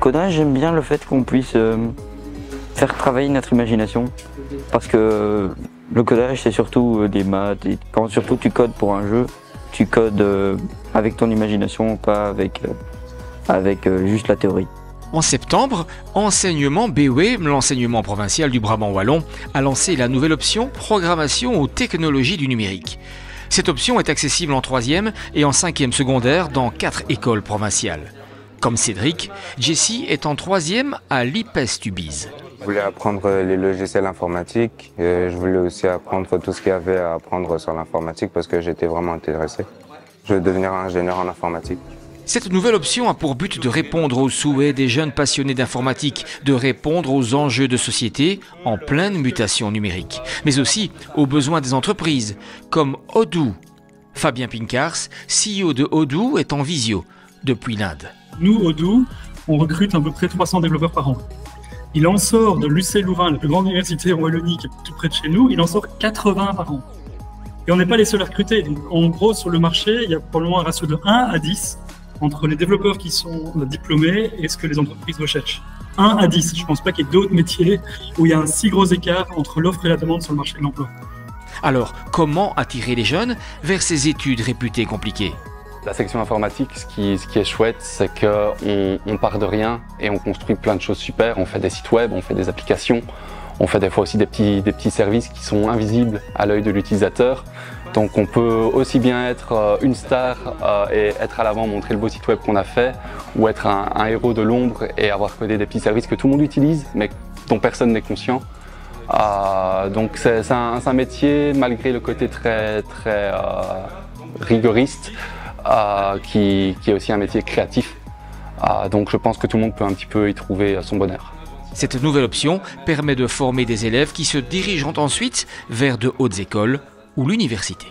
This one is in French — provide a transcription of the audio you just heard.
codage, j'aime bien le fait qu'on puisse faire travailler notre imagination. Parce que le codage, c'est surtout des maths. Et quand surtout tu codes pour un jeu, tu codes avec ton imagination, pas avec juste la théorie. En septembre, Enseignement BOE, l'enseignement provincial du Brabant wallon, a lancé la nouvelle option Programmation aux technologies du numérique. Cette option est accessible en 3e et en 5e secondaire dans 4 écoles provinciales. Comme Cédric, Jessie est en 3e à l'IPES Tubize. Je voulais apprendre les logiciels informatiques et je voulais aussi apprendre tout ce qu'il y avait à apprendre sur l'informatique parce que j'étais vraiment intéressé. Je veux devenir ingénieur en informatique. Cette nouvelle option a pour but de répondre aux souhaits des jeunes passionnés d'informatique, de répondre aux enjeux de société en pleine mutation numérique, mais aussi aux besoins des entreprises, comme Odoo. Fabien Pincars, CEO de Odoo, est en visio depuis l'Inde. Nous, Odoo, on recrute à peu près 300 développeurs par an. Il en sort de l'UC Louvain, la plus grande université en Wallonie, qui est tout près de chez nous, il en sort 80 par an. Et on n'est pas les seuls à recruter. Donc, en gros, sur le marché, il y a probablement un ratio de 1 à 10 entre les développeurs qui sont diplômés et ce que les entreprises recherchent. 1 à 10. Je ne pense pas qu'il y ait d'autres métiers où il y a un si gros écart entre l'offre et la demande sur le marché de l'emploi. Alors, comment attirer les jeunes vers ces études réputées compliquées ? La section informatique, ce qui est chouette, c'est qu'on part de rien et on construit plein de choses super. On fait des sites web, on fait des applications, on fait des fois aussi des petits services qui sont invisibles à l'œil de l'utilisateur. Donc on peut aussi bien être une star et être à l'avant, montrer le beau site web qu'on a fait, ou être un héros de l'ombre et avoir codé des petits services que tout le monde utilise, mais dont personne n'est conscient. Donc c'est un métier, malgré le côté très rigoriste, qui est aussi un métier créatif. Donc je pense que tout le monde peut un petit peu y trouver son bonheur. Cette nouvelle option permet de former des élèves qui se dirigeront ensuite vers de hautes écoles ou l'université.